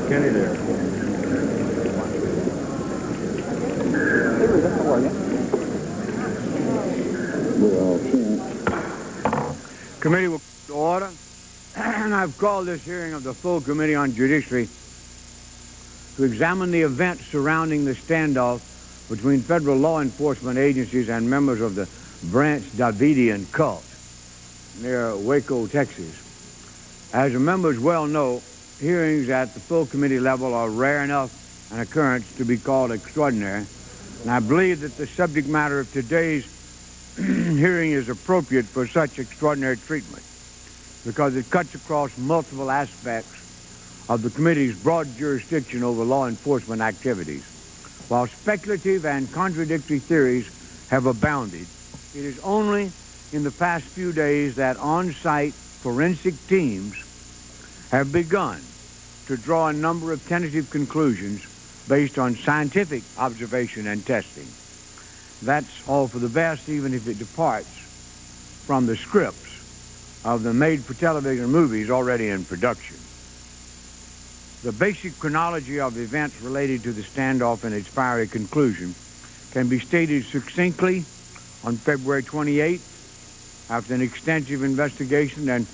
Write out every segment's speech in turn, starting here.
Kenny there. Committee will come to order, and I've called this hearing of the full Committee on Judiciary to examine the events surrounding the standoff between federal law enforcement agencies and members of the Branch Davidian cult near Waco, Texas. As the members well know, hearings at the full committee level are rare enough an occurrence to be called extraordinary, and I believe that the subject matter of today's hearing is appropriate for such extraordinary treatment because it cuts across multiple aspects of the committee's broad jurisdiction over law enforcement activities. While speculative and contradictory theories have abounded, it is only in the past few days that on-site forensic teams have begun to draw a number of tentative conclusions based on scientific observation and testing. That's all for the best, even if it departs from the scripts of the made-for-television movies already in production. The basic chronology of events related to the standoff and its fiery conclusion can be stated succinctly. On February 28th, after an extensive investigation and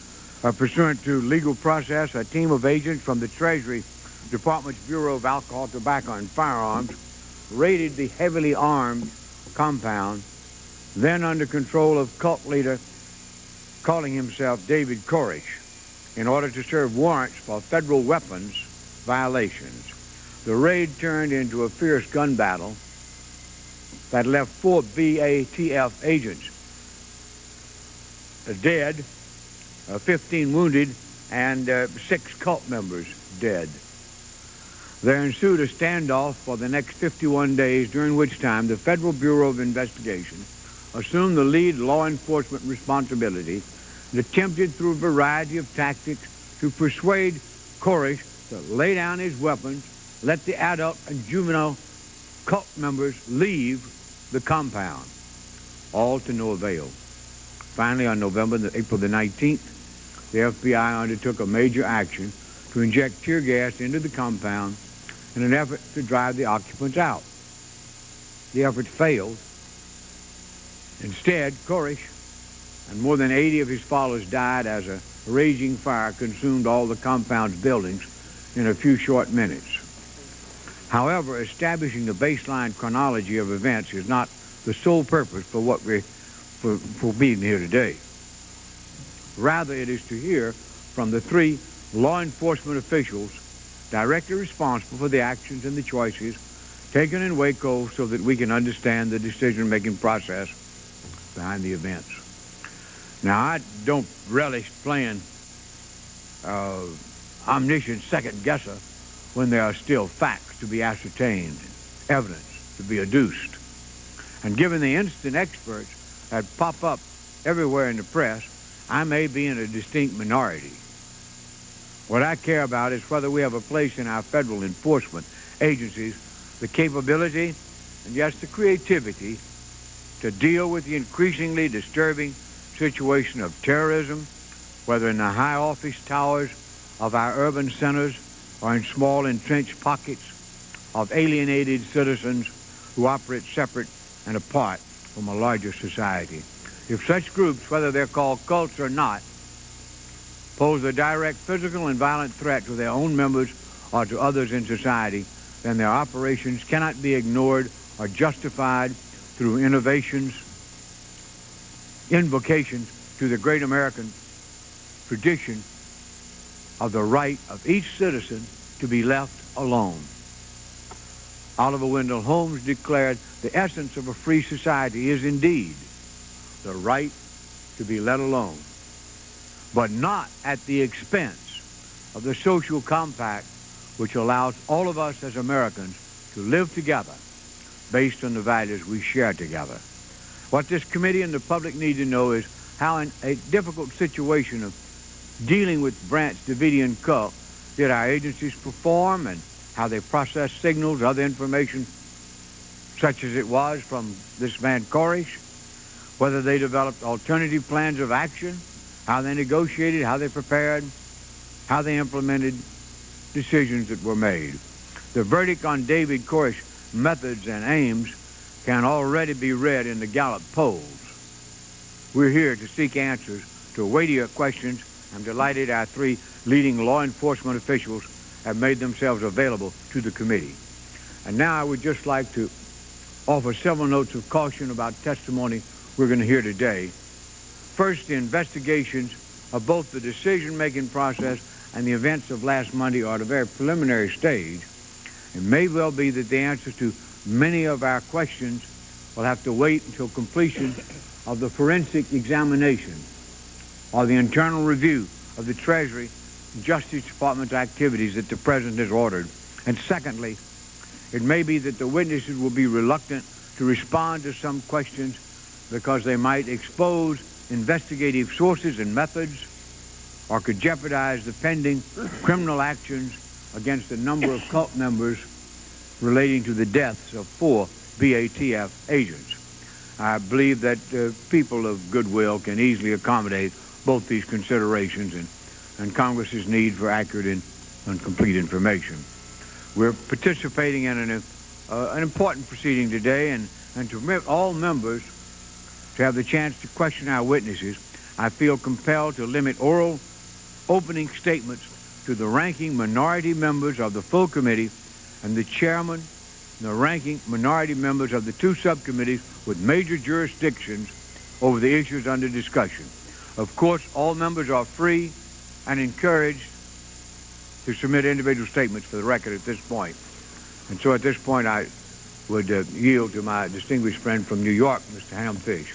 pursuant to legal process, a team of agents from the Treasury Department's Bureau of Alcohol, Tobacco, and Firearms raided the heavily armed compound, then under control of cult leader calling himself David Koresh, in order to serve warrants for federal weapons violations. The raid turned into a fierce gun battle that left 4 BATF agents dead, 15 wounded, and 6 cult members dead. There ensued a standoff for the next 51 days, during which time the Federal Bureau of Investigation assumed the lead law enforcement responsibility and attempted through a variety of tactics to persuade Koresh to lay down his weapons, let the adult and juvenile cult members leave the compound, all to no avail. Finally, on April the 19th, the FBI undertook a major action to inject tear gas into the compound in an effort to drive the occupants out. The effort failed. Instead, Koresh and more than 80 of his followers died as a raging fire consumed all the compound's buildings in a few short minutes. However, establishing the baseline chronology of events is not the sole purpose for being here today. Rather, it is to hear from the 3 law enforcement officials directly responsible for the actions and the choices taken in Waco so that we can understand the decision-making process behind the events. Now, I don't relish playing omniscient second-guesser when there are still facts to be ascertained, evidence to be adduced. And given the instant experts that pop up everywhere in the press, I may be in a distinct minority. What I care about is whether we have a place in our federal enforcement agencies the capability and, yes, the creativity to deal with the increasingly disturbing situation of terrorism, whether in the high office towers of our urban centers or in small entrenched pockets of alienated citizens who operate separate and apart from a larger society. If such groups, whether they're called cults or not, pose a direct physical and violent threat to their own members or to others in society, then their operations cannot be ignored or justified through invocations to the great American tradition of the right of each citizen to be left alone. Oliver Wendell Holmes declared, the essence of a free society is indeed the right to be let alone, but not at the expense of the social compact which allows all of us as Americans to live together based on the values we share together. What this committee and the public need to know is how in a difficult situation of dealing with Branch Davidian cult did our agencies perform, and how they processed signals, other information such as it was from this man Koresh, whether they developed alternative plans of action, how they negotiated, how they prepared, how they implemented, decisions that were made. The verdict on David Koresh's methods and aims can already be read in the Gallup polls. We're here to seek answers to weightier questions. I'm delighted our three leading law enforcement officials have made themselves available to the committee. And now I would just like to offer several notes of caution about testimony we're going to hear today. First, the investigations of both the decision-making process and the events of last Monday are at a very preliminary stage. It may well be that the answers to many of our questions will have to wait until completion of the forensic examination or the internal review of the Treasury and Justice Department's activities that the President has ordered. And secondly, it may be that the witnesses will be reluctant to respond to some questions because they might expose investigative sources and methods or could jeopardize the pending criminal actions against a number of cult members relating to the deaths of 4 BATF agents. I believe that people of goodwill can easily accommodate both these considerations and Congress's need for accurate and complete information. We're participating in an important proceeding today, and to permit all members to have the chance to question our witnesses, I feel compelled to limit oral opening statements to the ranking minority members of the full committee and the chairman and the ranking minority members of the 2 subcommittees with major jurisdictions over the issues under discussion. Of course, all members are free and encouraged to submit individual statements for the record at this point. And so at this point, I would yield to my distinguished friend from New York, Mr. Ham Fish.